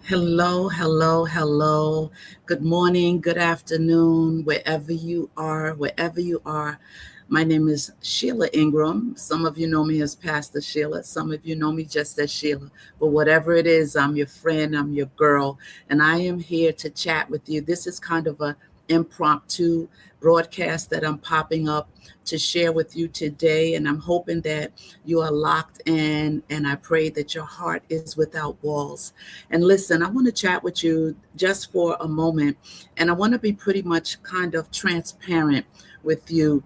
Hello, hello, hello. Good morning, good afternoon, wherever you are, wherever you are. My name is Sheila Ingram. Some of you know me as Pastor Sheila. Some of you know me just as Sheila. But whatever it is, I'm your friend, I'm your girl, and I am here to chat with you. This is kind of a impromptu broadcast that I'm popping up to share with you today, and I'm hoping that you are locked in, and I pray that your heart is without walls. And listen, I want to chat with you just for a moment, and I want to be pretty much kind of transparent with you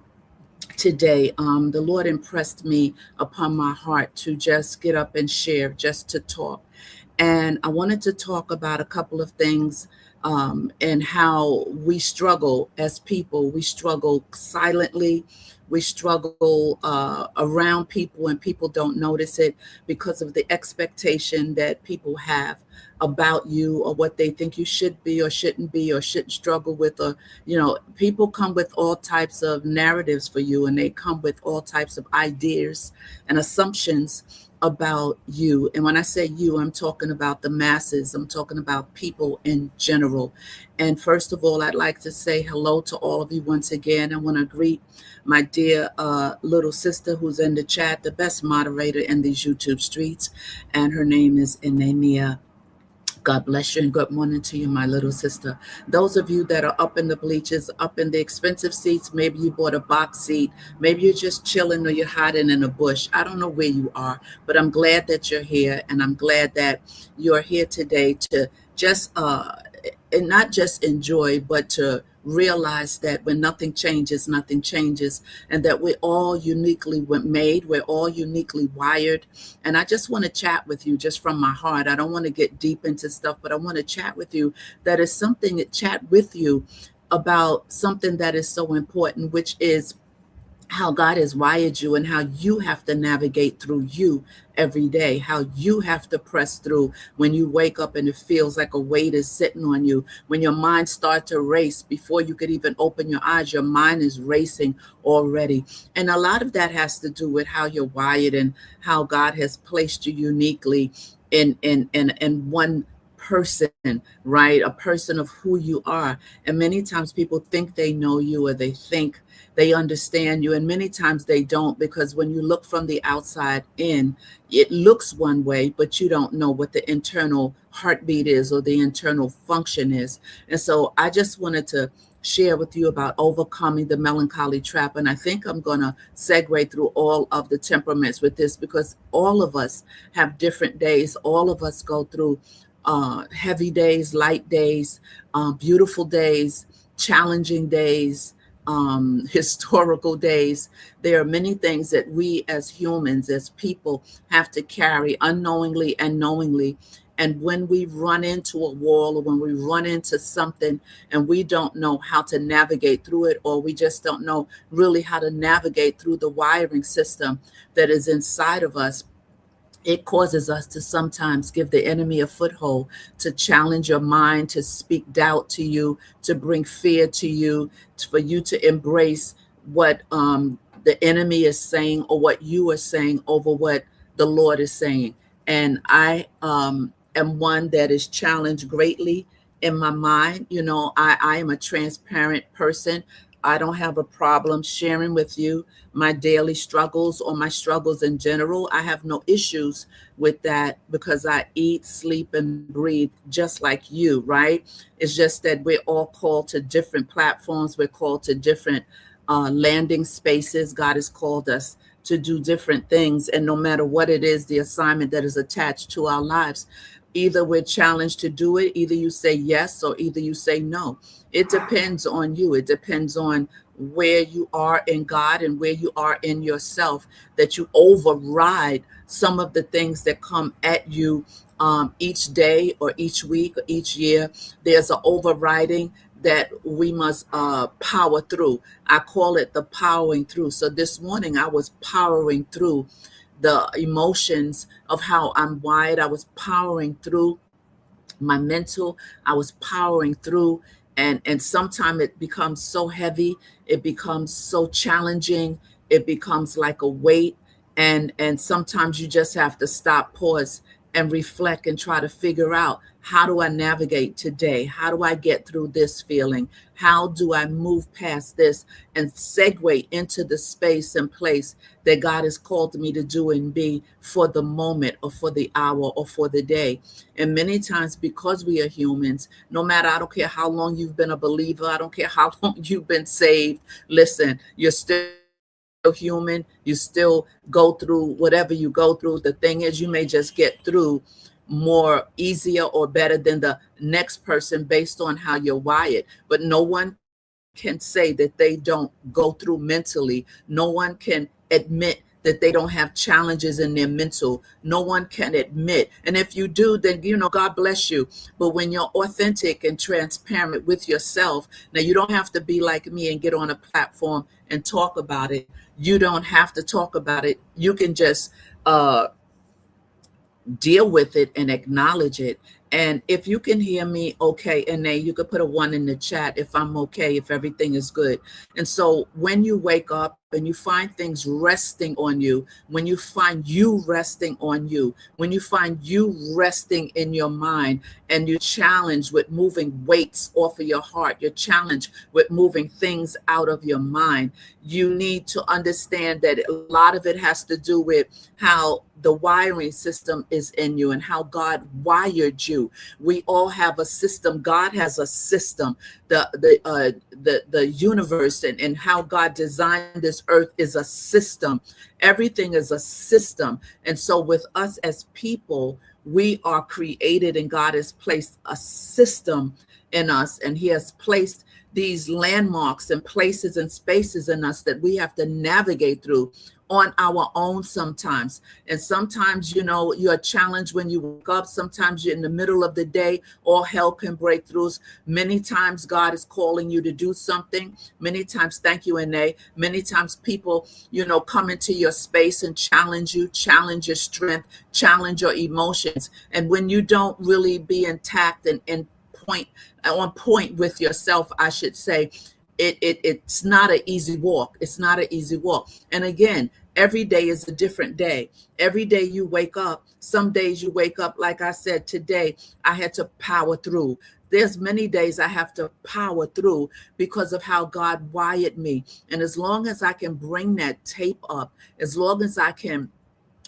today. The Lord impressed me upon my heart to just get up and share, just to talk. And I wanted to talk about a couple of things, and how we struggle as people. We struggle silently. We struggle around people, and people don't notice it because of the expectation that people have about you, or what they think you should be or shouldn't struggle with. Or, people come with all types of narratives for you, and they come with all types of ideas and assumptions about you. And when I say you, I'm talking about the masses. I'm talking about people in general. And first of all, I'd like to say hello to all of you once again. I want to greet my dear little sister who's in the chat, the best moderator in these YouTube streets, and her name is Inania. God bless you, and good morning to you, my little sister. Those of you that are up in the bleachers, up in the expensive seats, maybe you bought a box seat, maybe you're just chilling or you're hiding in a bush. I don't know where you are, but I'm glad that you're here, and I'm glad that you're here today to just and not just enjoy, but to realize that when nothing changes, and that we're all uniquely made, we're all uniquely wired. And I just want to chat with you just from my heart. I don't want to get deep into stuff, but I want to chat with you. That is something that chat with you about something that is so important, which is how God has wired you, and how you have to navigate through you every day, how you have to press through when you wake up and it feels like a weight is sitting on you, when your mind starts to race before you could even open your eyes, your mind is racing already. And a lot of that has to do with how you're wired, and how God has placed you uniquely in one person, right? A person of who you are. And many times people think they know you, or they think they understand you, and many times they don't, because when you look from the outside in, it looks one way, but you don't know what the internal heartbeat is, or the internal function is. And so I just wanted to share with you about overcoming the melancholy trap. And I think I'm going to segue through all of the temperaments with this, because all of us have different days. All of us go through heavy days, light days, beautiful days, challenging days, historical days. There are many things that we as humans, as people, have to carry unknowingly and knowingly. And when we run into a wall, or when we run into something and we don't know how to navigate through it, or we just don't know really how to navigate through the wiring system that is inside of us, it causes us to sometimes give the enemy a foothold, to challenge your mind, to speak doubt to you, to bring fear to you, for you to embrace what the enemy is saying, or what you are saying over what the Lord is saying. And I am one that is challenged greatly in my mind. I am a transparent person. I don't have a problem sharing with you my daily struggles, or my struggles in general. I have no issues with that, because I eat, sleep, and breathe just like you, right? It's just that we're all called to different platforms. We're called to different landing spaces. God has called us to do different things. And no matter what it is, the assignment that is attached to our lives, either we're challenged to do it, either you say yes, or either you say no. It depends on you. It depends on where you are in God, and where you are in yourself, that you override some of the things that come at you each day, or each week, or each year. There's an overriding that we must power through. I call it the powering through. So this morning I was powering through the emotions of how I'm wired. I was powering through my mental. I was powering through, and sometimes it becomes so heavy, it becomes so challenging, it becomes like a weight, and sometimes you just have to stop, pause, and reflect and try to figure out, how do I navigate today? How do I get through this feeling? How do I move past this and segue into the space and place that God has called me to do and be for the moment or for the hour or for the day? And many times, because we are humans, no matter, I don't care how long you've been a believer, I don't care how long you've been saved, listen, you're still human. You still go through whatever you go through. The thing is, you may just get through more easier or better than the next person based on how you're wired. But no one can say that they don't go through mentally. No one can admit that they don't have challenges in their mental. No one can admit. And if you do, then, God bless you. But when you're authentic and transparent with yourself, now you don't have to be like me and get on a platform and talk about it. You don't have to talk about it. You can just deal with it and acknowledge it. And if you can hear me okay, and then you could put a 1 in the chat if I'm okay, if everything is good. And so when you wake up and you find things resting on you, when you find you resting on you, when you find you resting in your mind, and you're challenged with moving weights off of your heart, you're challenged with moving things out of your mind, you need to understand that a lot of it has to do with how the wiring system is in you and how God wired you. We all have a system. God has a system. The universe and how God designed this earth is a system. Everything is a system. And so with us as people, we are created, and God has placed a system in us, and he has placed these landmarks and places and spaces in us that we have to navigate through on our own sometimes. And sometimes, you're challenged when you wake up. Sometimes you're in the middle of the day, all hell can break through. Many times God is calling you to do something. Many times, thank you, Innate. Many times people, come into your space and challenge you, challenge your strength, challenge your emotions. And when you don't really be intact and on point with yourself, I should say, it's not an easy walk. It's not an easy walk. And again, every day is a different day. Every day you wake up. Some days you wake up, like I said, today, I had to power through. There's many days I have to power through because of how God wired me. And as long as I can bring that tape up, as long as I can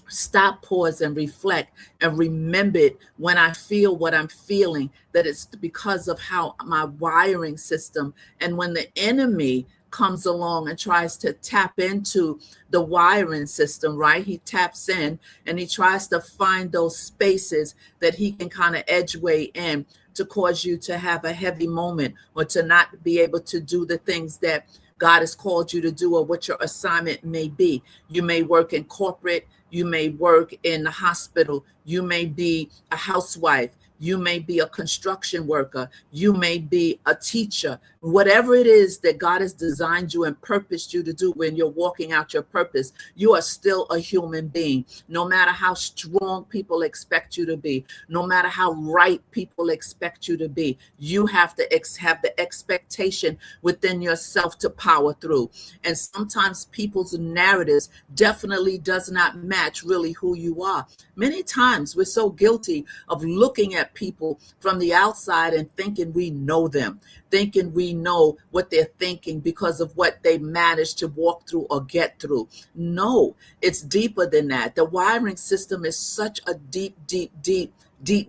stop, pause, and reflect and remember it when I feel what I'm feeling, that it's because of how my wiring system. And when the enemy comes along and tries to tap into the wiring system, right? He taps in and he tries to find those spaces that he can kind of edgeway in to cause you to have a heavy moment or to not be able to do the things that God has called you to do or what your assignment may be. You may work in corporate, you may work in the hospital, you may be a housewife, you may be a construction worker, you may be a teacher. Whatever it is that God has designed you and purposed you to do when you're walking out your purpose, you are still a human being. No matter how strong people expect you to be, no matter how right people expect you to be, you have to have the expectation within yourself to power through. And sometimes people's narratives definitely does not match really who you are. Many times we're so guilty of looking at people from the outside and thinking we know them, thinking we know what they're thinking because of what they managed to walk through or get through. No, it's deeper than that. The wiring system is such a deep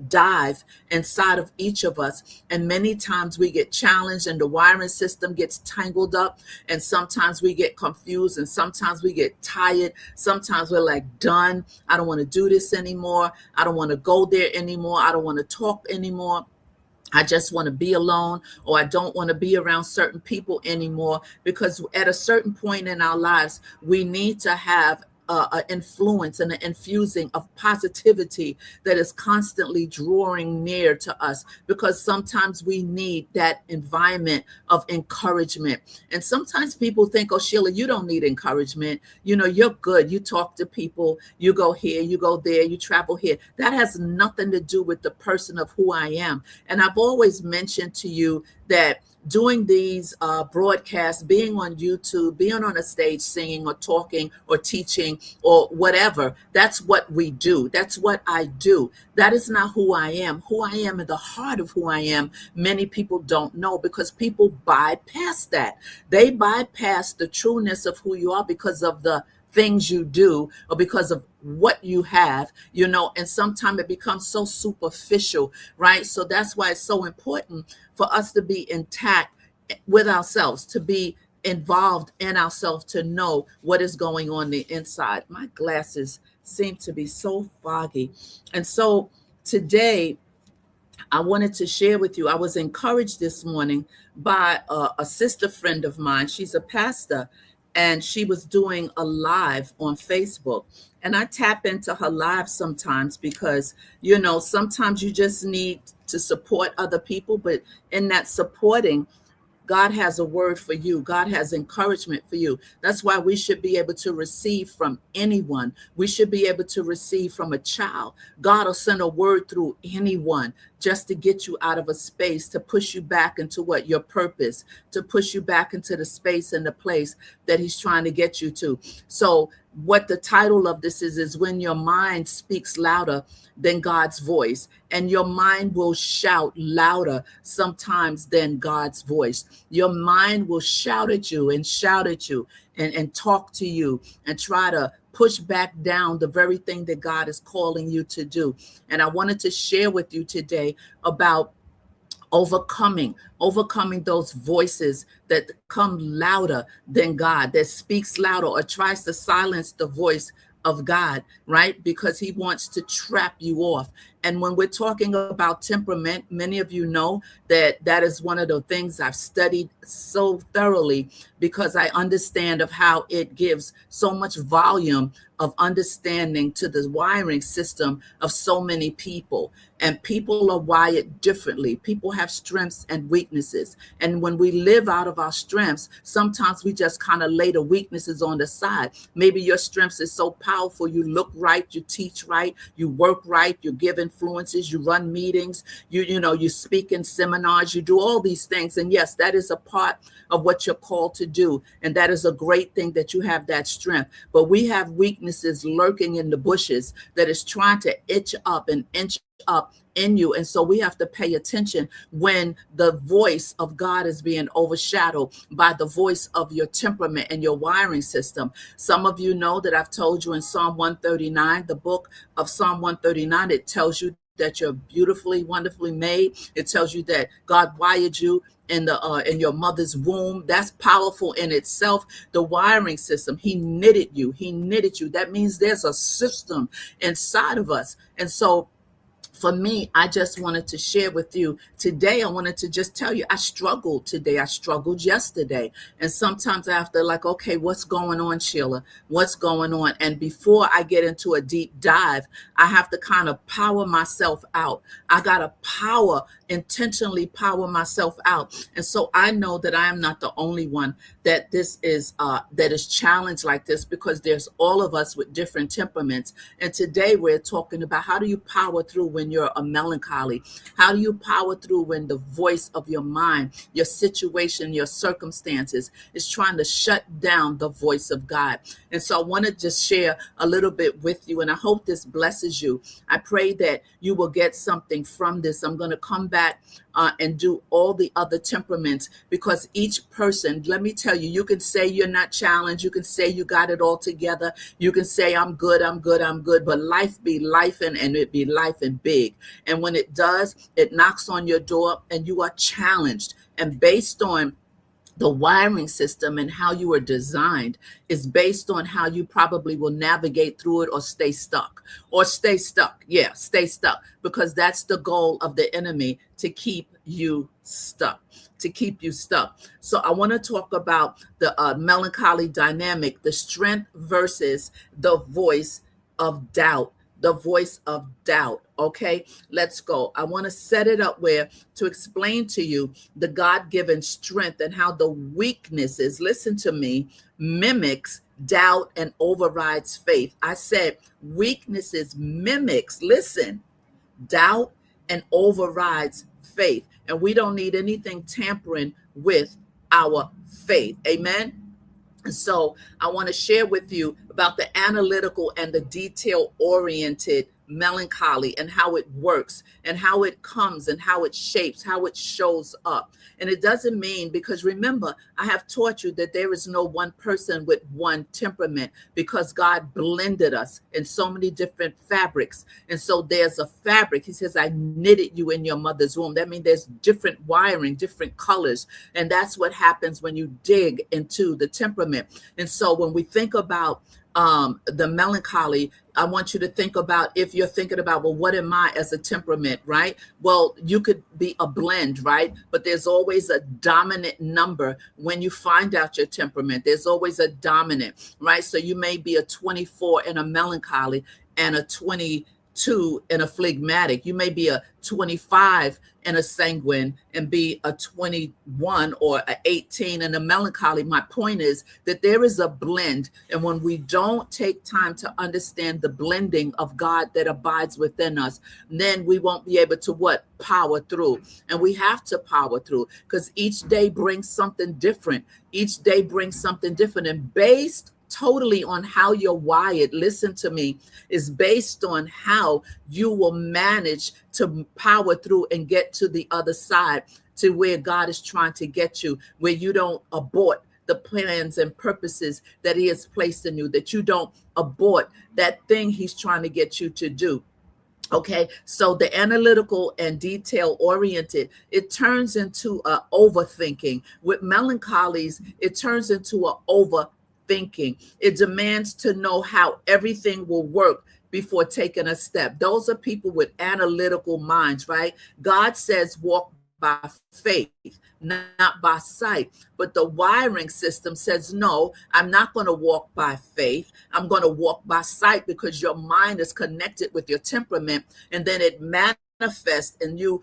dive inside of each of us. And many times we get challenged and the wiring system gets tangled up. And sometimes we get confused and sometimes we get tired. Sometimes we're like, done. I don't want to do this anymore. I don't want to go there anymore. I don't want to talk anymore. I just want to be alone, or I don't want to be around certain people anymore, because at a certain point in our lives, we need to have an influence and an infusing of positivity that is constantly drawing near to us, because sometimes we need that environment of encouragement. And sometimes people think, oh, Sheila, you don't need encouragement. You're good. You talk to people, you go here, you go there, you travel here. That has nothing to do with the person of who I am. And I've always mentioned to you that doing these broadcasts, being on YouTube, being on a stage singing or talking or teaching or whatever. That's what we do. That's what I do. That is not who I am. Who I am in the heart of who I am, many people don't know because people bypass that. They bypass the trueness of who you are because of the things you do or because of what you have, and sometimes it becomes so superficial, right? So that's why it's so important for us to be intact with ourselves, to be involved in ourselves, to know what is going on the inside. My glasses seem to be so foggy. And so today, I wanted to share with you. I was encouraged this morning by a sister friend of mine. She's a pastor, and she was doing a live on Facebook. And I tap into her live sometimes because, sometimes you just need to support other people. But in that supporting, God has a word for you. God has encouragement for you. That's why we should be able to receive from anyone. We should be able to receive from a child. God will send a word through anyone just to get you out of a space, to push you back into what your purpose, to push you back into the space and the place that he's trying to get you to. So what the title of this is when your mind speaks louder than God's voice, and your mind will shout louder sometimes than God's voice. Your mind will shout at you and and talk to you and try to push back down the very thing that God is calling you to do. And I wanted to share with you today about overcoming those voices that come louder than God, that speaks louder or tries to silence the voice of God, right? Because he wants to trap you off. And when we're talking about temperament, many of you know that that is one of the things I've studied so thoroughly because I understand of how it gives so much volume of understanding to the wiring system of so many people. And people are wired differently. People have strengths and weaknesses. And when we live out of our strengths, sometimes we just kind of lay the weaknesses on the side. Maybe your strengths is so powerful. You look right, you teach right, you work right, you give influences, you run meetings, you speak in seminars, you do all these things. And yes, that is a part of what you're called to do. And that is a great thing that you have that strength. But we have weaknesses lurking in the bushes that is trying to itch up and inch up in you. And so we have to pay attention when the voice of God is being overshadowed by the voice of your temperament and your wiring system. Some of you know that I've told you in Psalm 139, the book of Psalm 139, it tells you that you're beautifully, wonderfully made. It tells you that God wired you in your mother's womb. That's powerful in itself. The wiring system, he knitted you. That means there's a system inside of us. And so for me, I just wanted to share with you today. I wanted to just tell you, I struggled today. I struggled yesterday. And sometimes I have to okay, what's going on, Sheila? What's going on? And before I get into a deep dive, I have to kind of power myself out. I got to intentionally power myself out. And so I know that I am not the only one that that is challenged like this, because there's all of us with different temperaments. And today we're talking about how do you power through when you're a melancholy? How do you power through when the voice of your mind, your situation, your circumstances is trying to shut down the voice of God? And so I want to just share a little bit with you, and I hope this blesses you. I pray that you will get something from this. I'm going to come back and do all the other temperaments, because each person, let me tell you, you can say you're not challenged. You can say you got it all together. You can say I'm good, but life be life and it be life and big. And when it does, it knocks on your door and you are challenged. And based on the wiring system and how you were designed is based on how you probably will navigate through it or stay stuck. Yeah, stay stuck, because that's the goal of the enemy, to keep you stuck. So I want to talk about the melancholy dynamic, the strength versus the voice of doubt. Okay, let's go. I want to set it up to explain to you the God-given strength and how the weaknesses, listen to me, mimics doubt and overrides faith. I said weaknesses mimics, listen, doubt and overrides faith, and we don't need anything tampering with our faith. Amen. So I want to share with you about the analytical and the detail oriented melancholy and how it works and how it comes and how it shapes, how it shows up. And it doesn't mean, because remember, I have taught you that there is no one person with one temperament, because God blended us in so many different fabrics. And so there's a fabric. He says, I knitted you in your mother's womb. That means there's different wiring, different colors. And that's what happens when you dig into the temperament. And so when we think about the melancholy, I want you to think about, if you're thinking about, well, what am I as a temperament, right? Well, you could be a blend, right? But there's always a dominant number when you find out your temperament. There's always a dominant, right? So you may be a 24 in a melancholy and a 22 in a phlegmatic. You may be a 25 in a sanguine and be a 21 or a 18 in a melancholy. My point is that there is a blend. And when we don't take time to understand the blending of God that abides within us, then we won't be able to power through. And we have to power through, because each day brings something different. Each day brings something different. And based totally on how you're wired, listen to me, is based on how you will manage to power through and get to the other side, to where God is trying to get you, where you don't abort the plans and purposes that he has placed in you, that you don't abort that thing he's trying to get you to do. Okay, so the analytical and detail oriented, it turns into a overthinking. With melancholies, it turns into a overthinking. It demands to know how everything will work before taking a step. Those are people with analytical minds, right? God says walk by faith, not by sight. But the wiring system says, no, I'm not going to walk by faith. I'm going to walk by sight, because your mind is connected with your temperament, and then it manifests in you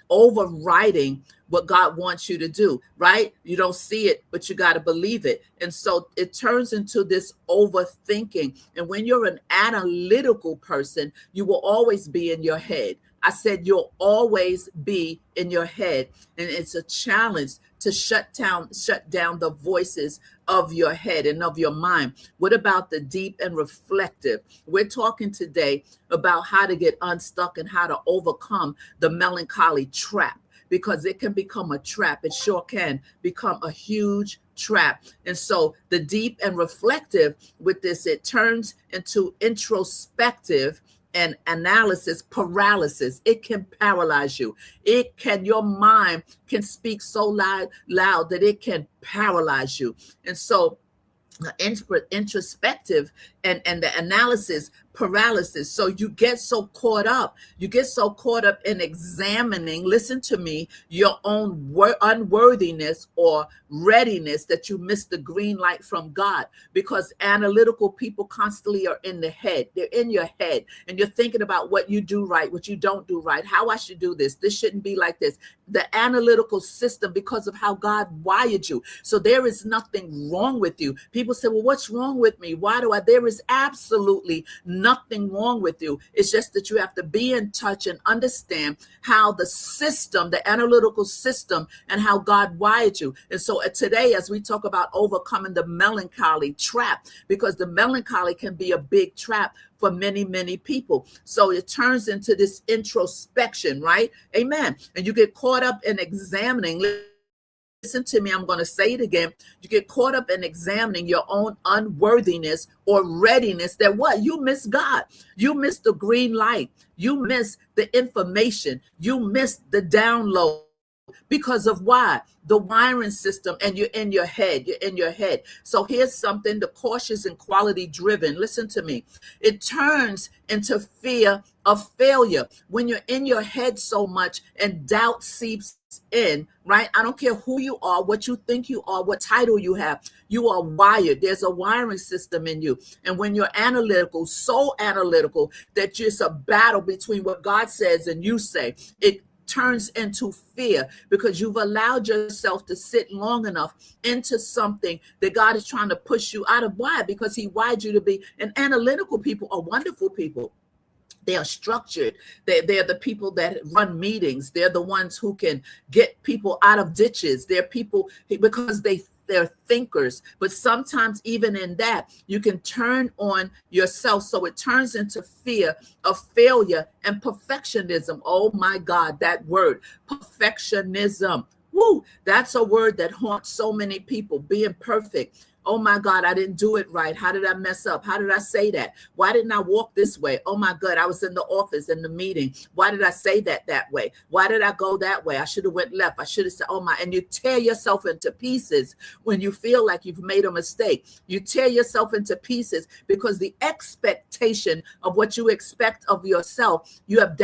overriding what God wants you to do, right? You don't see it, but you got to believe it. And so it turns into this overthinking. And when you're an analytical person, you will always be in your head. I said you'll always be in your head. And it's a challenge to shut down the voices of your head and of your mind. What about the deep and reflective? We're talking today about how to get unstuck and how to overcome the melancholy trap, because it can become a trap. It sure can become a huge trap. And so the deep and reflective with this, it turns into introspective and analysis paralysis. It can paralyze you. Your mind can speak so loud that it can paralyze you. And so introspective and the analysis paralysis. So you get so caught up in examining, listen to me, your own unworthiness or readiness, that you miss the green light from God. Because analytical people constantly are in the head. They're in your head, and you're thinking about what you do right, what you don't do right, how I should do this. This shouldn't be like this. The analytical system, because of how God wired you. So there is nothing wrong with you. People say, well, what's wrong with me? There is absolutely nothing wrong with you. It's just that you have to be in touch and understand how the system, the analytical system, and how God wired you. And so today, as we talk about overcoming the melancholy trap, because the melancholy can be a big trap for many, many people. So it turns into this introspection, right? Amen. And you get caught up in examining. Listen to me, I'm going to say it again. You get caught up in examining your own unworthiness or readiness, that what? You miss God. You miss the green light. You miss the information. You miss the download. Because of why? The wiring system, and you're in your head. You're in your head. So here's something, the cautious and quality driven. Listen to me. It turns into fear of failure when you're in your head so much and doubt seeps in, right? I don't care who you are, what you think you are, what title you have. You are wired. There's a wiring system in you. And when you're analytical, so analytical that it's a battle between what God says and you say, it turns into fear, because you've allowed yourself to sit long enough into something that God is trying to push you out of. Why? Because he wired you to be. And analytical people are wonderful people. They are structured. They're the people that run meetings. They're the ones who can get people out of ditches. They're people because they're thinkers. But sometimes even in that, you can turn on yourself. So it turns into fear of failure and perfectionism. Oh my God, that word, perfectionism. Woo, that's a word that haunts so many people, being perfect. Oh my God, I didn't do it right. How did I mess up? How did I say that? Why didn't I walk this way? Oh my God, I was in the office in the meeting. Why did I say that way? Why did I go that way? I should have went left. I should have said, oh my, and you tear yourself into pieces when you feel like you've made a mistake. You tear yourself into pieces because the expectation of what you expect of yourself, you have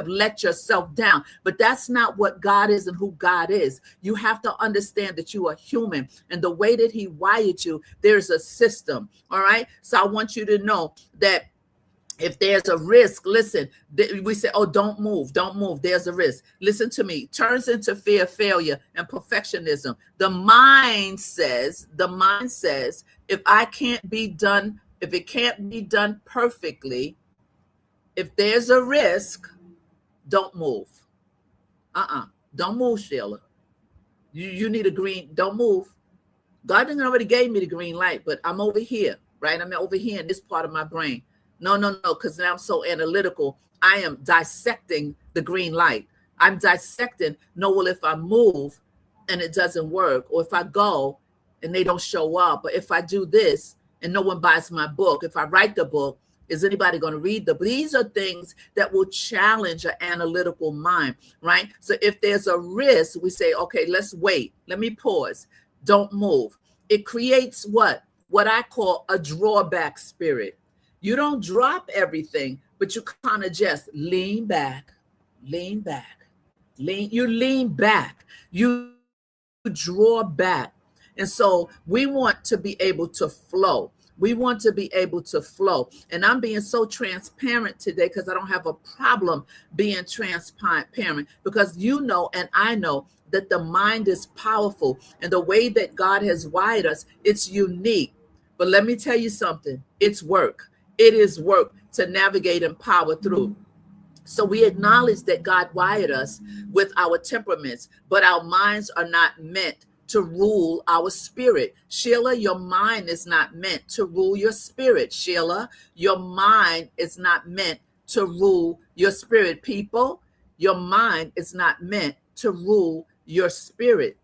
let yourself down. But that's not what God is and who God is. You have to understand that you are human, and the way that he wired you, there's a system. All right. So I want you to know that if there's a risk, listen, we say, oh, don't move. There's a risk. Listen to me. Turns into fear, failure, and perfectionism. The mind says, if it can't be done perfectly, if there's a risk, don't move. Don't move, Sheila. You need a green, don't move. God didn't already gave me the green light, but I'm over here, right? I'm over here in this part of my brain. No, because now I'm so analytical. I am dissecting the green light. I'm dissecting, well, if I move and it doesn't work, or if I go and they don't show up, or if I do this and no one buys my book, if I write the book, is anybody going to read the book? These are things that will challenge an analytical mind, right? So if there's a risk, we say, okay, let's wait. Let me pause. Don't move. It creates what I call a drawback spirit. You don't drop everything, but you kind of just lean back. You lean back. You draw back. And so we want to be able to flow. And I'm being so transparent today because I don't have a problem being transparent, because and I know that the mind is powerful, and the way that God has wired us, it's unique. But let me tell you something, it's work. It is work to navigate and power through. So we acknowledge that God wired us with our temperaments, but our minds are not meant to rule our spirit. Sheila, your mind is not meant to rule your spirit. Sheila, your mind is not meant to rule your spirit. People, your mind is not meant to rule your spirit.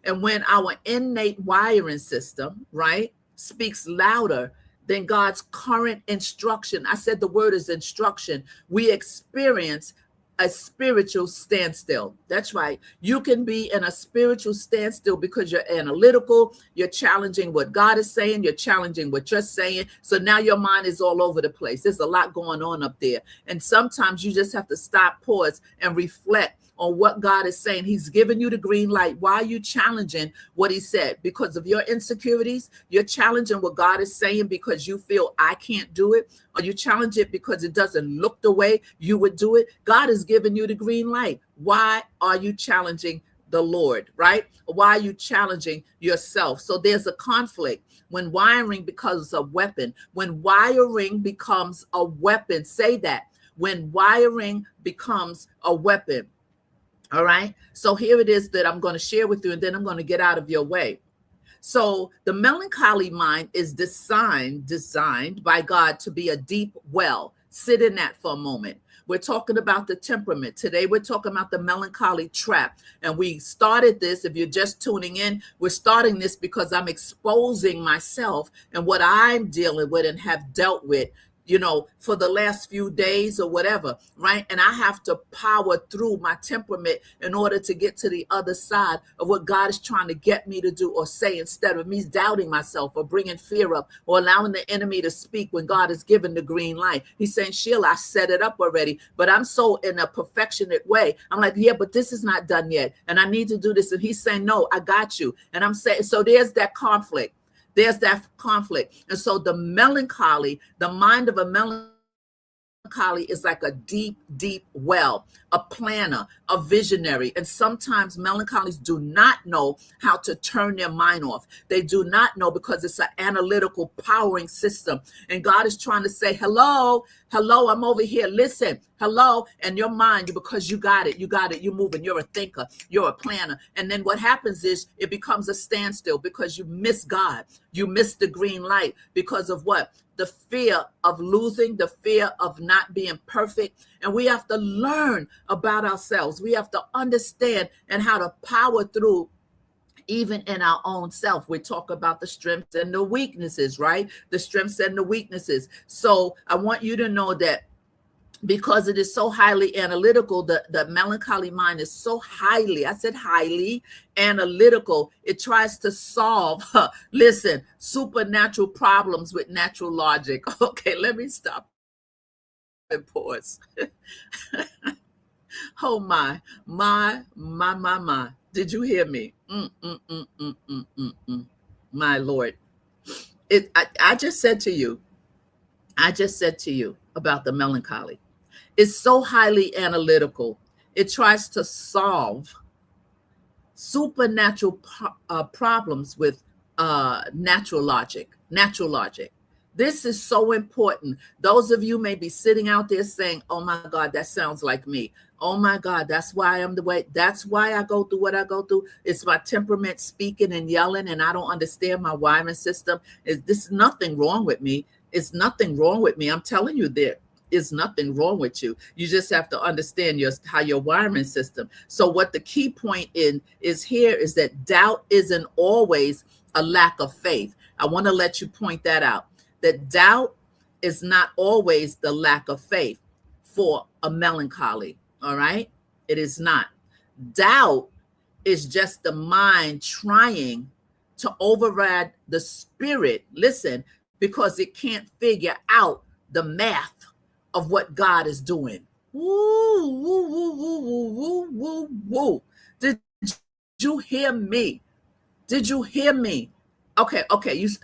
And when our innate wiring system, right, speaks louder than God's current instruction, I said the word is instruction, we experience a spiritual standstill. That's right. You can be in a spiritual standstill because you're analytical. You're challenging what God is saying. You're challenging what you're saying. So now your mind is all over the place. There's a lot going on up there. And sometimes you just have to stop, pause, and reflect on what God is saying. He's given you the green light. Why are you challenging what he said? Because of your insecurities? You're challenging what God is saying because you feel I can't do it? Or you challenge it because it doesn't look the way you would do it? God has given you the green light. Why are you challenging the Lord, right? Why are you challenging yourself? So there's a conflict when wiring becomes a weapon. When wiring becomes a weapon, say that. When wiring becomes a weapon. All right. So here it is that I'm going to share with you, and then I'm going to get out of your way. So the melancholy mind is designed by God to be a deep well. Sit in that for a moment. We're talking about the temperament. Today, we're talking about the melancholy trap. And we started this, if you're just tuning in, we're starting this because I'm exposing myself and what I'm dealing with and have dealt with, for the last few days or whatever, right? And I have to power through my temperament in order to get to the other side of what God is trying to get me to do or say, instead of me doubting myself or bringing fear up or allowing the enemy to speak when God has given the green light. He's saying, Sheila, I set it up already, but I'm so in a perfectionist way. I'm like, yeah, but this is not done yet. And I need to do this. And he's saying, no, I got you. And I'm saying, so there's that conflict. And so the mind of a melancholy melancholy is like a deep, deep well, a planner, a visionary. And sometimes melancholies do not know how to turn their mind off. They do not know because it's an analytical powering system. And God is trying to say, hello, I'm over here. Listen, hello. And your mind, because you got it, you're moving. You're a thinker, you're a planner. And then what happens is it becomes a standstill because you miss God. You miss the green light because of what? The fear of losing, the fear of not being perfect. And we have to learn about ourselves. We have to understand and how to power through even in our own self. We talk about the strengths and the weaknesses, right? The strengths and the weaknesses. So I want you to know that because it is so highly analytical, the melancholy mind is so highly, I said highly analytical. It tries to solve, listen, supernatural problems with natural logic. Okay, let me stop and pause. Oh my. Did you hear me? My Lord. I just said to you about the melancholy. It's so highly analytical. It tries to solve supernatural problems with natural logic. This is so important. Those of you may be sitting out there saying, oh my God, that sounds like me. Oh my God, that's why I'm the way. That's why I go through what I go through. It's my temperament speaking and yelling, and I don't understand my wiring system. There's nothing wrong with me. It's nothing wrong with me. I'm telling you, there is nothing wrong with you. You just have to understand how your wiring system. So what the key point is here is that doubt isn't always a lack of faith. I want to let you point that out. That doubt is not always the lack of faith for a melancholy. All right? It is not. Doubt is just the mind trying to override the spirit. Listen, because it can't figure out the math of what God is doing. Woo, woo, woo, woo, woo, woo, woo, woo. Did you hear me? Did you hear me? Okay.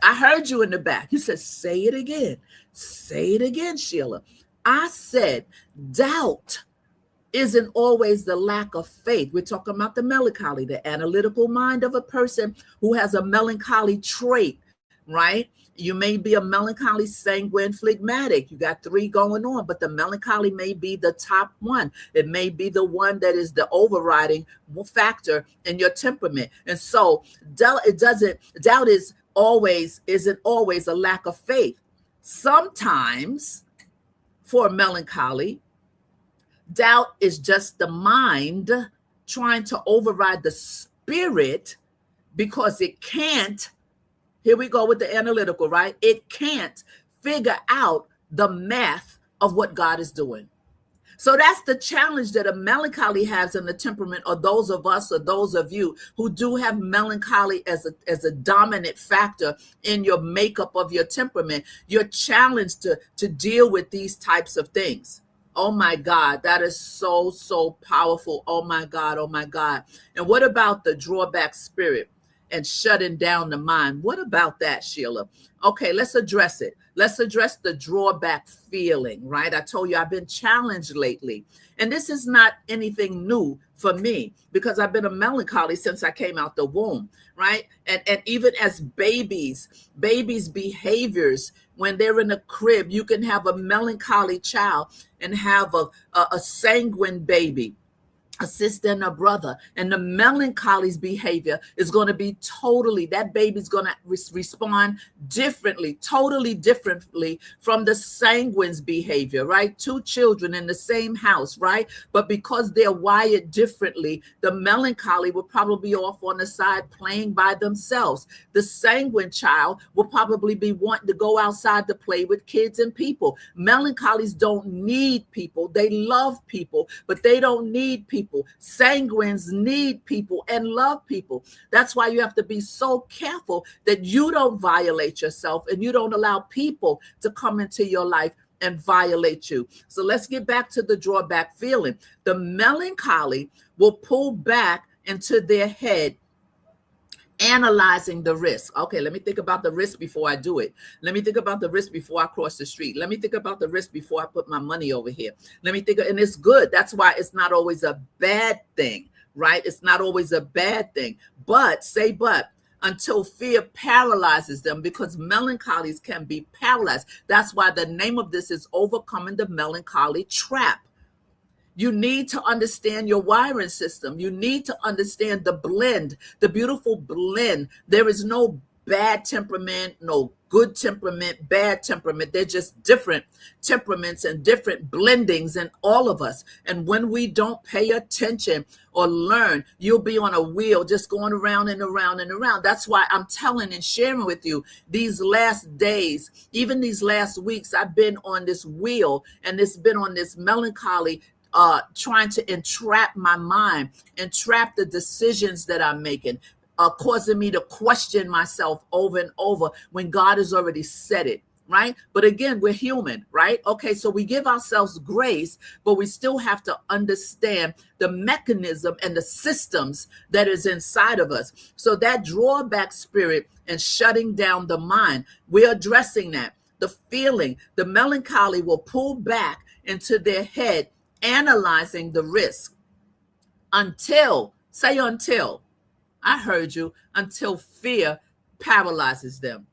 I heard you in the back. You said, say it again. Say it again, Sheila. I said, doubt isn't always the lack of faith. We're talking about the melancholy, the analytical mind of a person who has a melancholy trait, right? You may be a melancholy, sanguine, phlegmatic. You got 3 going on, but the melancholy may be the top one. It may be the one that is the overriding factor in your temperament. And so doubt isn't always a lack of faith. Sometimes for melancholy, doubt is just the mind trying to override the spirit because it can't. Here we go with the analytical, right? It can't figure out the math of what God is doing. So that's the challenge that a melancholy has in the temperament, or those of us, or those of you who do have melancholy as a dominant factor in your makeup of your temperament. You're challenged to deal with these types of things. Oh my God, that is so, so powerful. Oh my God. And what about the drawback spirit and shutting down the mind? What about that, Sheila? Okay, let's address it. Let's address the drawback feeling, right? I told you I've been challenged lately. And this is not anything new for me because I've been a melancholy since I came out the womb, right? And even as babies' behaviors, when they're in a crib, you can have a melancholy child and have a sanguine baby, a sister and a brother, and the melancholy's behavior is going to be that baby's going to respond totally differently from the sanguine's behavior, right? 2 children in the same house, right? But because they're wired differently, the melancholy will probably be off on the side playing by themselves. The sanguine child will probably be wanting to go outside to play with kids and people. Melancholies don't need people. They love people, but they don't need people. Sanguines need people and love people. That's why you have to be so careful that you don't violate yourself and you don't allow people to come into your life and violate you. So let's get back to the drawback feeling. The melancholy will pull back into their head Analyzing the risk. Okay, let me think about the risk before I do it. Let me think about the risk before I cross the street. Let me think about the risk before I put my money over here. Let me think, and it's good. That's why it's not always a bad thing, right? It's not always a bad thing. But until fear paralyzes them, because melancholies can be paralyzed. That's why the name of this is Overcoming the Melancholy Trap. You need to understand your wiring system. You need to understand the blend, the beautiful blend. There is no bad temperament, no good temperament, bad temperament. They're just different temperaments and different blendings in all of us. And when we don't pay attention or learn, you'll be on a wheel just going around and around and around. That's why I'm telling and sharing with you these last days, even these last weeks, I've been on this wheel, and it's been on this melancholy, trying to entrap my mind, entrap the decisions that I'm making, causing me to question myself over and over when God has already said it, right? But again, we're human, right? Okay, so we give ourselves grace, but we still have to understand the mechanism and the systems that is inside of us. So that drawback spirit and shutting down the mind, we're addressing that. The feeling, the melancholy will pull back into their head, analyzing the risk until, say until, I heard you, until fear paralyzes them.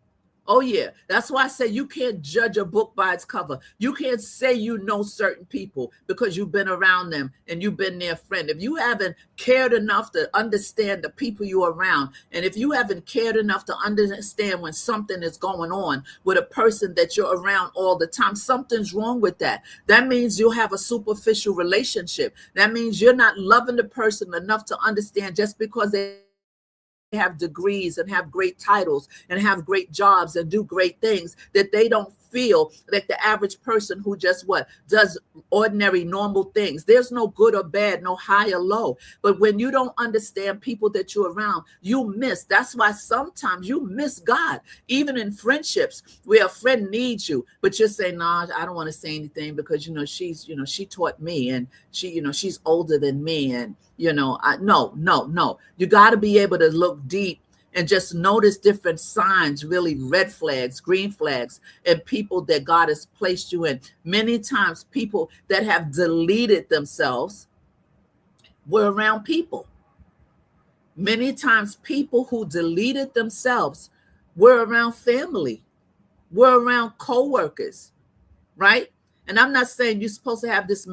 Oh, yeah. That's why I say you can't judge a book by its cover. You can't say you know certain people because you've been around them and you've been their friend. If you haven't cared enough to understand the people you're around, and if you haven't cared enough to understand when something is going on with a person that you're around all the time, something's wrong with that. That means you have a superficial relationship. That means you're not loving the person enough to understand just because they have degrees and have great titles and have great jobs and do great things, that they don't feel like the average person who just does ordinary normal things. There's no good or bad, no high or low. But when you don't understand people that you're around, you miss. That's why sometimes you miss God, even in friendships where a friend needs you, but you're saying, nah, I don't want to say anything because she taught me, and she's older than me, and no. You got to be able to look deep and just notice different signs, really red flags, green flags, and people that God has placed you in. Many times people that have deleted themselves were around people. Many times people who deleted themselves were around family, were around co-workers, right? And I'm not saying you're supposed to have this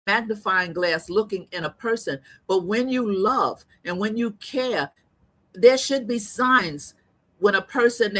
magnifying glass looking in a person, but when you love and when you care, there should be signs when a person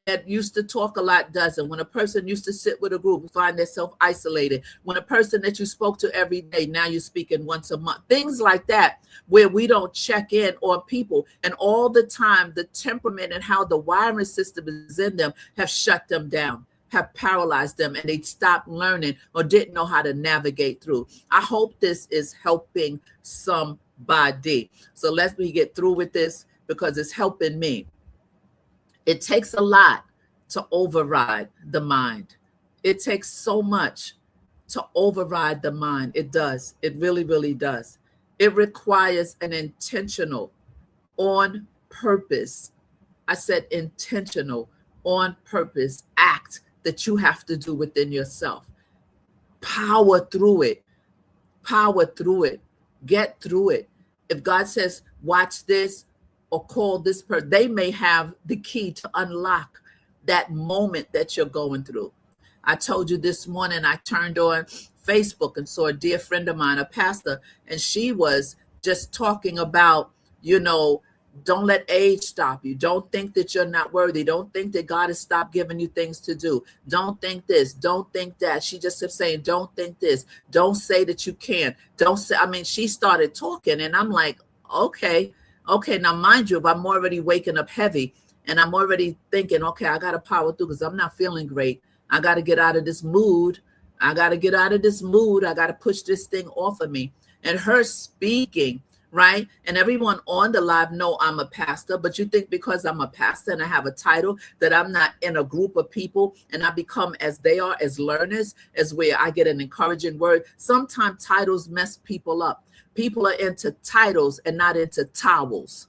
that used to talk a lot doesn't, when a person used to sit with a group find themselves isolated, when a person that you spoke to every day, now you're speaking once a month, things like that, where we don't check in on people, and all the time the temperament and how the wiring system is in them have shut them down, have paralyzed them, and they stopped learning or didn't know how to navigate through. I hope this is helping somebody. So let me get through with this because it's helping me. It takes a lot to override the mind. It takes so much to override the mind. It does. It really, really does. It requires an intentional, on purpose. I said intentional, on purpose act that you have to do within yourself. Power through it. Power through it. Get through it. If God says, watch this or call this person, they may have the key to unlock that moment that you're going through. I told you this morning, I turned on Facebook and saw a dear friend of mine, a pastor, and she was just talking about, don't let age stop you. Don't think that you're not worthy. Don't think that God has stopped giving you things to do. Don't think this. Don't think that. She just kept saying, don't think this. Don't say that you can't. Don't say, she started talking, and I'm like, okay. Now, mind you, if I'm already waking up heavy and I'm already thinking, okay, I got to power through because I'm not feeling great. I got to get out of this mood. I got to push this thing off of me. And her speaking, right? And everyone on the live know I'm a pastor, but you think because I'm a pastor and I have a title that I'm not in a group of people and I become as they are, as learners, as where I get an encouraging word. Sometimes titles mess people up. People are into titles and not into towels.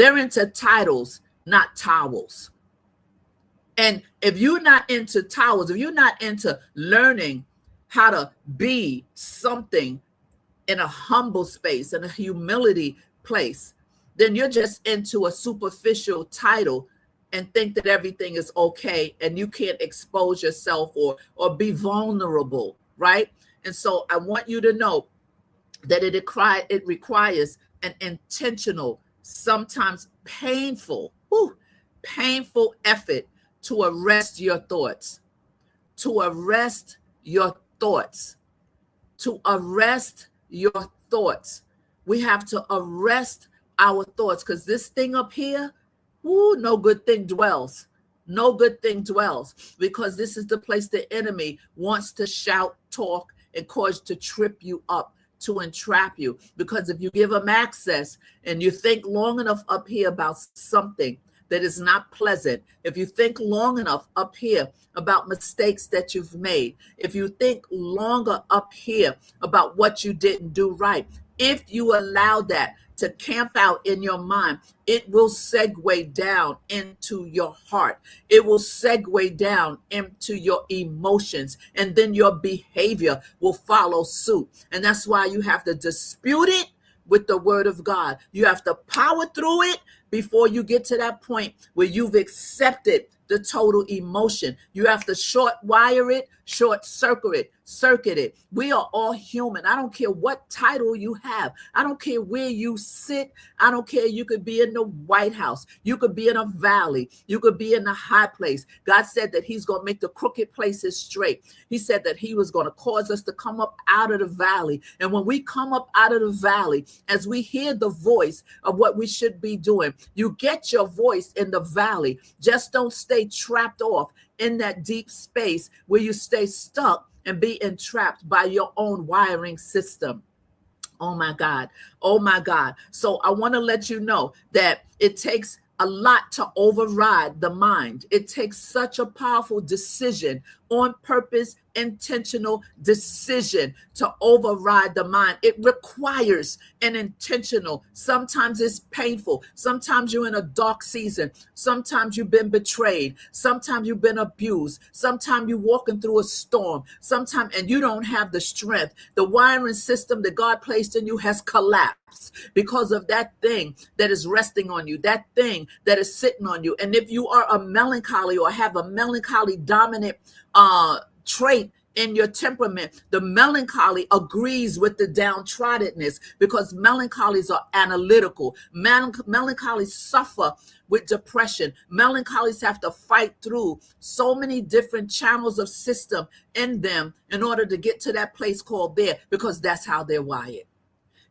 They're into titles, not towels. And if you're not into towels, if you're not into learning how to be something in a humble space, in a humility place, then you're just into a superficial title and think that everything is okay and you can't expose yourself or be vulnerable, right? And so I want you to know that it requires an intentional, sometimes painful effort to arrest your thoughts, to arrest your thoughts, to arrest your thoughts. We have to arrest our thoughts, because this thing up here, no good thing dwells. No good thing dwells, because this is the place the enemy wants to shout, talk, and cause to trip you up, to entrap you. Because if you give him access and you think long enough up here about something that is not pleasant, if you think long enough up here about mistakes that you've made, if you think longer up here about what you didn't do right, if you allow that to camp out in your mind, it will segue down into your heart. It will segue down into your emotions, and then your behavior will follow suit. And that's why you have to dispute it with the word of God. You have to power through it before you get to that point where you've accepted the total emotion. You have to short wire it, short circuit it. We are all human. I don't care what title you have. I don't care where you sit. I don't care. You could be in the White House. You could be in a valley. You could be in the high place. God said that he's going to make the crooked places straight. He said that he was going to cause us to come up out of the valley. And when we come up out of the valley, as we hear the voice of what we should be doing, you get your voice in the valley. Just don't stay trapped off in that deep space where you stay stuck and be entrapped by your own wiring system. Oh my God. Oh my God. So I want to let you know that it takes a lot to override the mind. It takes such a powerful decision, on purpose, intentional decision to override the mind. It requires an intentional. Sometimes it's painful. Sometimes you're in a dark season. Sometimes you've been betrayed. Sometimes you've been abused. Sometimes you're walking through a storm. Sometimes, and you don't have the strength. The wiring system that God placed in you has collapsed because of that thing that is resting on you, that thing that is sitting on you. And if you are a melancholy or have a melancholy dominant trait in your temperament, the melancholy agrees with the downtroddenness, because melancholies are analytical. Melancholies suffer with depression. Melancholies have to fight through so many different channels of system in them in order to get to that place called there, because that's how they're wired.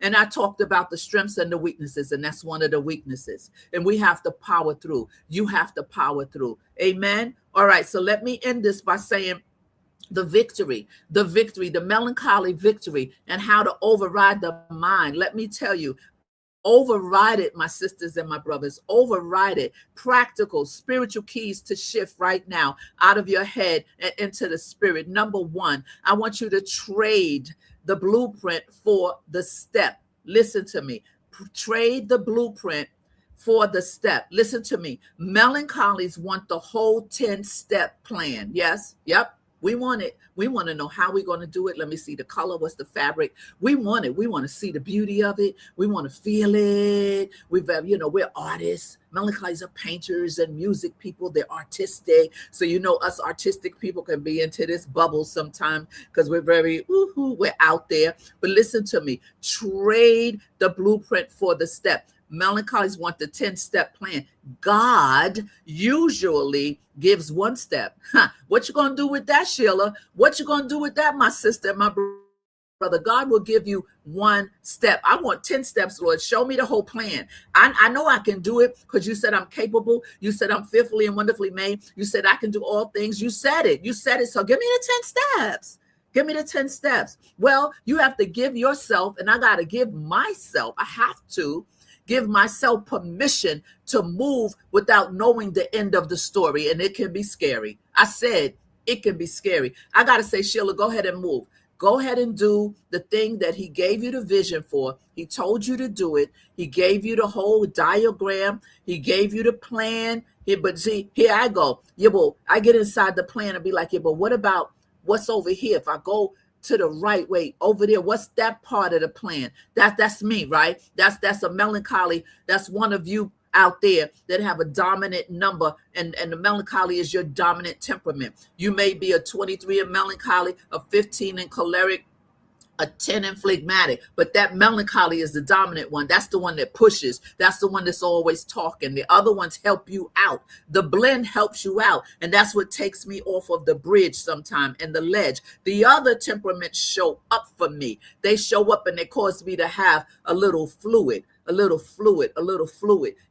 And I talked about the strengths and the weaknesses, and that's one of the weaknesses. And we have to power through. You have to power through. Amen. All right. So let me end this by saying the victory, the melancholy victory, and how to override the mind. Let me tell you, override it, my sisters and my brothers. Override it. Practical, spiritual keys to shift right now out of your head and into the spirit. Number one, I want you to trade the blueprint for the step. Listen to me. Trade the blueprint for the step. Listen to me. Melancholies want the whole 10-step plan. Yes. Yep. We want it. We want to know how we're going to do it. Let me see the color. What's the fabric? We want it. We want to see the beauty of it. We want to feel it. We're artists. Melancholies are painters and music people. They're artistic. So, us artistic people can be into this bubble sometimes because we're very, we're out there. But listen to me. Trade the blueprint for the step. Melancholies want the 10-step plan. God usually gives one step. What you going to do with that, Sheila? What you going to do with that, my sister, my brother? God will give you one step. I want 10 steps, Lord. Show me the whole plan. I know I can do it because you said I'm capable. You said I'm fearfully and wonderfully made. You said I can do all things. You said it. So give me the 10 steps. Give me the 10 steps. Well, you have to give yourself, and I got to give myself. I have to give myself permission to move without knowing the end of the story. And it can be scary. I said it can be scary. I got to say, Sheila, go ahead and move. Go ahead and do the thing that he gave you the vision for. He told you to do it. He gave you the whole diagram. He gave you the plan. But see, here I go. Yeah, but I get inside the plan and be like, yeah, but what about what's over here? If I go to the right way over there, what's that part of the plan? That's me, right? That's a melancholy. That's one of you out there that have a dominant number, and the melancholy is your dominant temperament. You may be a 23 in melancholy, a 15 in choleric, a 10 in phlegmatic, but that melancholy is the dominant one. That's the one that pushes. That's the one that's always talking. The other ones help you out. The blend helps you out, and that's what takes me off of the bridge sometime and the ledge. The other temperaments show up for me. They show up and they cause me to have a little fluid. A little fluid.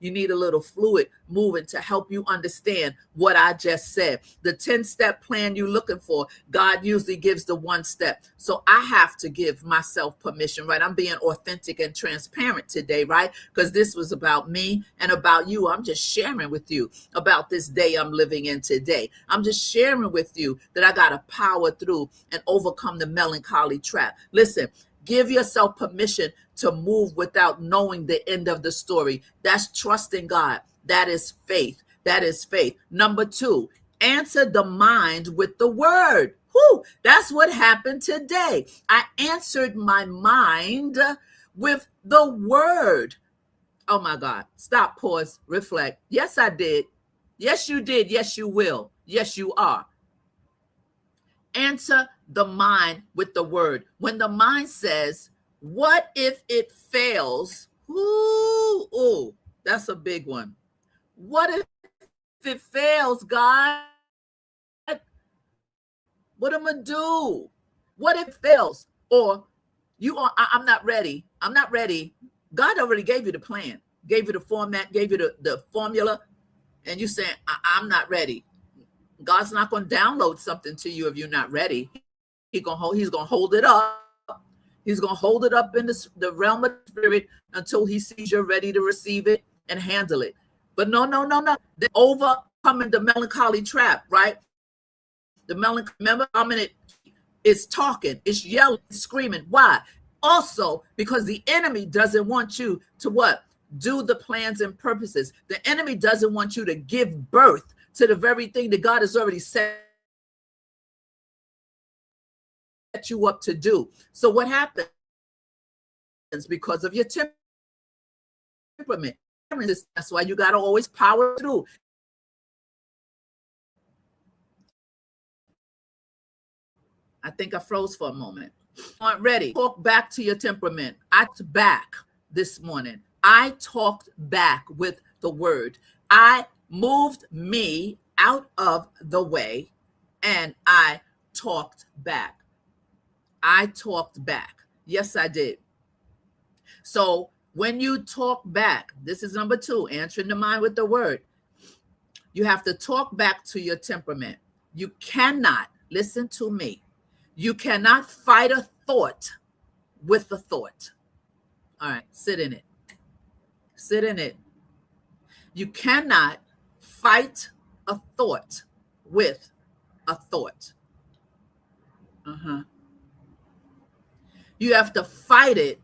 You need a little fluid moving to help you understand what I just said. The 10-step plan you're looking for, God usually gives the 1 step. So I have to give myself permission, right? I'm being authentic and transparent today, right? Because this was about me and about you. I'm just sharing with you about this day I'm living in today. I'm just sharing with you that I got to power through and overcome the melancholy trap. Listen, give yourself permission to move without knowing the end of the story. That's trusting God. That is faith. That is faith. Number 2, answer the mind with the word. Whew, that's what happened today. I answered my mind with the word. Oh my God. Stop, pause, reflect. Yes, I did. Yes, you did. Yes, you will. Yes, you are. Answer the mind with the word. When the mind says, what if it fails? Ooh, that's a big one. What if it fails, God? What am I gonna do? What if it fails? Or I'm not ready. I'm not ready. God already gave you the plan, gave you the format, gave you the formula, and you saying, I'm not ready. God's not going to download something to you if you're not ready. He's going to hold it up. He's going to hold it up in the realm of the spirit until he sees you're ready to receive it and handle it. But no. The overcoming the melancholy trap, right? Remember, it's talking, it's yelling, it's screaming. Why? Also, because the enemy doesn't want you to what? Do the plans and purposes. The enemy doesn't want you to give birth to the very thing that God has already set you up to do. So what happens? Because of your temperament. That's why you got to always power through. I think I froze for a moment. Aren't ready. Talk back to your temperament. I talked back this morning. I talked back with the word. I moved me out of the way and I talked back. I talked back. Yes, I did. So when you talk back, this is number 2, answering the mind with the word. You have to talk back to your temperament. You cannot, listen to me, you cannot fight a thought with a thought. All right, sit in it. Sit in it. You cannot fight a thought with a thought. You have to fight it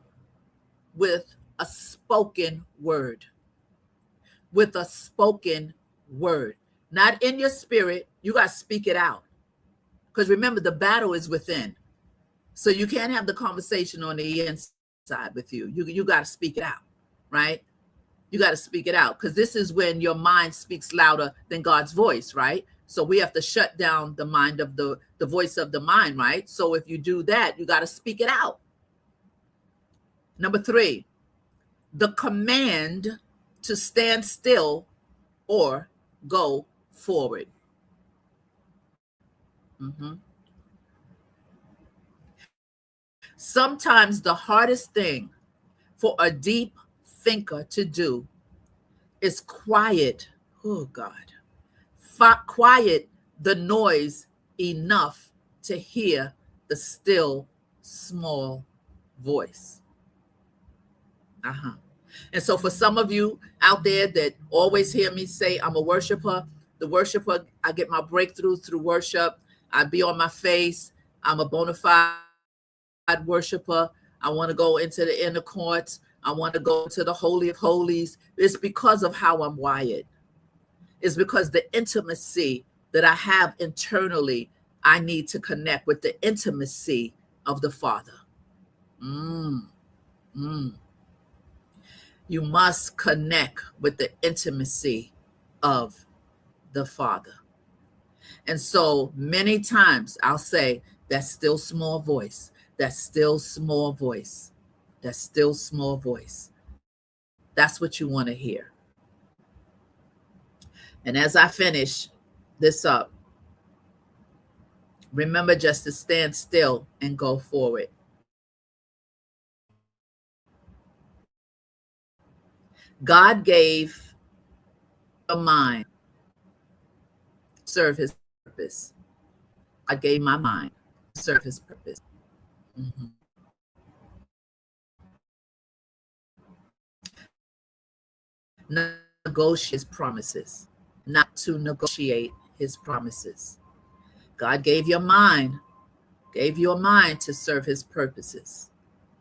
with a spoken word. With a spoken word. Not in your spirit. You got to speak it out. Because remember, the battle is within. So you can't have the conversation on the inside with you. You got to speak it out, right? You got to speak it out, because this is when your mind speaks louder than God's voice, right? So we have to shut down the mind of the voice of the mind, right? So if you do that, you got to speak it out. Number 3, the command to stand still or go forward. Sometimes the hardest thing for a deep thinker to do is quiet, oh God, quiet the noise enough to hear the still small voice. And so for some of you out there that always hear me say I'm a worshiper, the worshiper, I get my breakthrough through worship. I be on my face. I'm a bona fide worshiper. I want to go into the inner courts. I want to go to the Holy of Holies. It's because of how I'm wired. It's because the intimacy that I have internally, I need to connect with the intimacy of the Father. Mm, mm. You must connect with the intimacy of the Father. And so many times I'll say, that still small voice, that still small voice, that still small voice. That's what you want to hear. And as I finish this up, remember just to stand still and go forward. God gave a mind to serve his purpose. I gave my mind to serve his purpose. Mm-hmm. Negotiate his promises, not to negotiate his promises. God gave you a mind to serve his purposes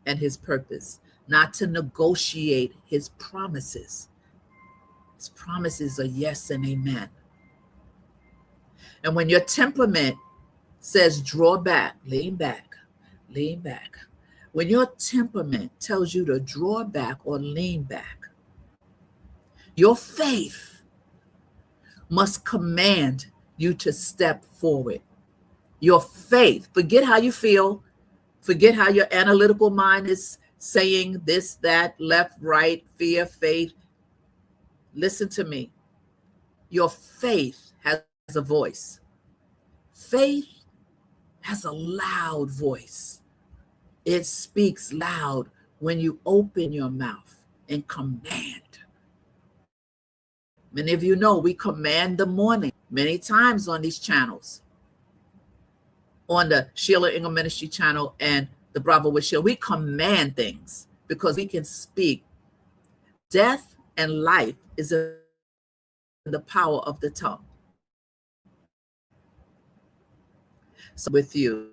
and his purpose, not to negotiate his promises. His promises are yes and amen. And when your temperament says draw back, lean back, lean back. When your temperament tells you to draw back or lean back, your faith must command you to step forward. Your faith, forget how you feel, forget how your analytical mind is saying this, that, left, right, fear, faith. Listen to me. Your faith has a voice. Faith has a loud voice. It speaks loud when you open your mouth and command. Many of you know we command the morning many times on these channels. On the Sheila Ingram Ministry channel and the Bravo with Sheila, we command things because we can speak. Death and life is in the power of the tongue. So with you,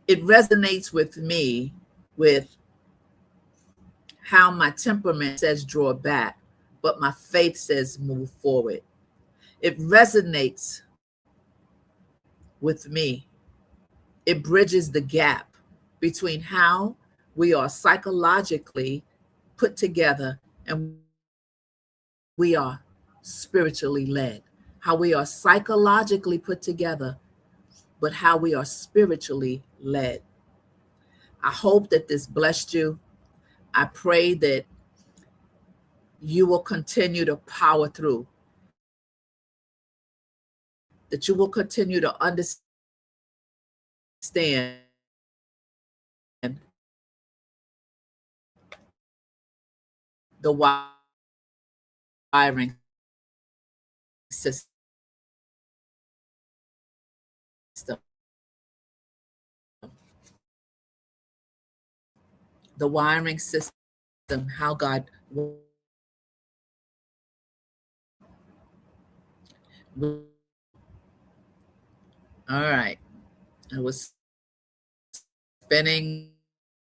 it resonates with me with how my temperament says draw back, but my faith says move forward. It resonates with me. It bridges the gap between how we are psychologically put together and we are spiritually led. How we are psychologically put together, but how we are spiritually led. I hope that this blessed you. I pray that you will continue to power through, that you will continue to understand the wiring system. The wiring system, how God. All right. I was spinning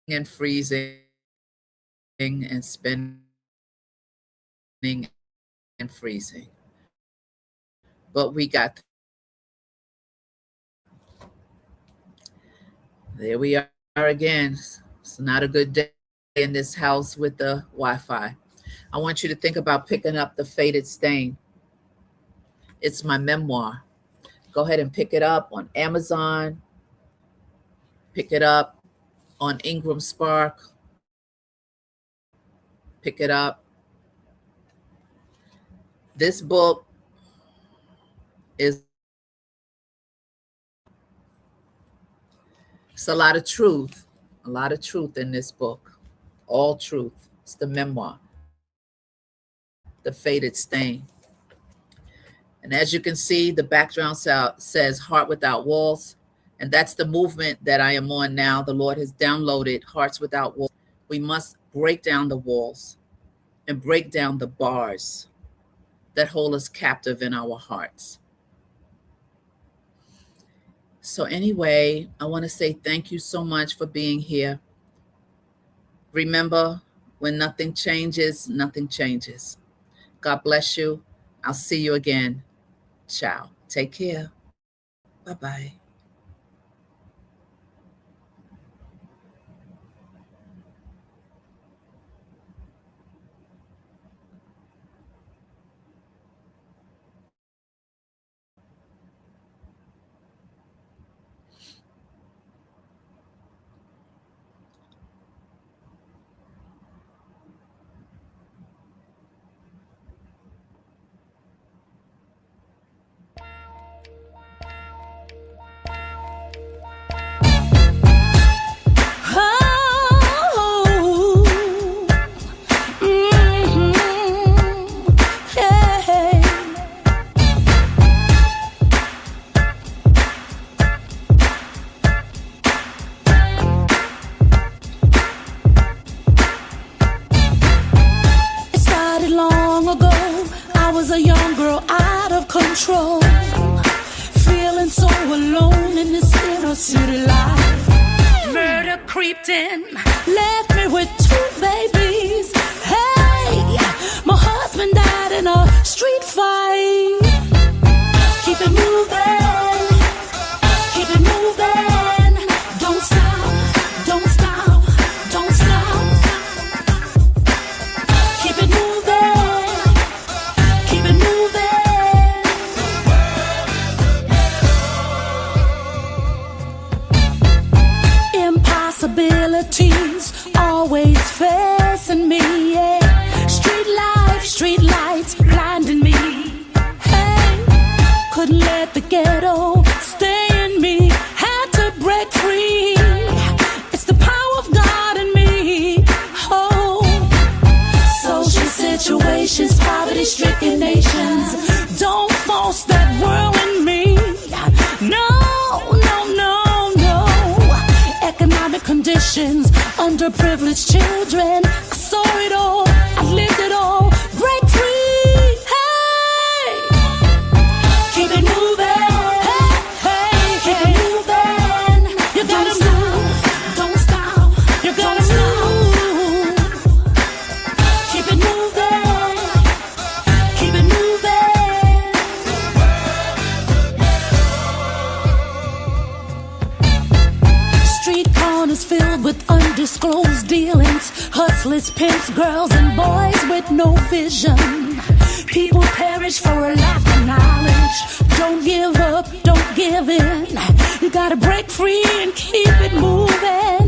and freezing and spinning and freezing. But we got, there we are again. It's not a good day in this house with the Wi-Fi. I want you to think about picking up The Faded Stain. It's my memoir. Go ahead and pick it up on Amazon. Pick it up on Ingram Spark. Pick it up. This book is, it's a lot of truth in this book. All truth. It's the memoir, The Faded Stain. And as you can see, the background says Heart Without Walls. And that's the movement that I am on now. The Lord has downloaded Hearts Without Walls. We must break down the walls and break down the bars that hold us captive in our hearts. So, anyway, I want to say thank you so much for being here. Remember, when nothing changes, nothing changes. God bless you. I'll see you again. Ciao. Take care. Bye bye. Control, feeling so alone in this little city life. Murder creeped in, left me with 2 babies. Hey, my husband died in a street fight. Keep it moving, keep it moving. Don't stop, don't stop, don't stop. Keep it moving, keep it moving. Possibilities always facing me, yeah. Street lights blinding me. Hey, couldn't let the ghetto stay in me. Had to break free. It's the power of God in me. Oh, social situations, poverty-stricken nations. Don't force that world in me. No, no, no. Economic conditions, underprivileged children. I saw it all, I lived it all. Break free, hey, keep it moving, hey, hey, keep it moving. You gotta move, don't stop, you gotta move. Keep it moving, keep it moving. Street corners filled with undisclosed dealings. Hustlers, pimps, girls, and boys with no vision. People perish for a lack of knowledge. Don't give up, don't give in. You gotta break free and keep it moving.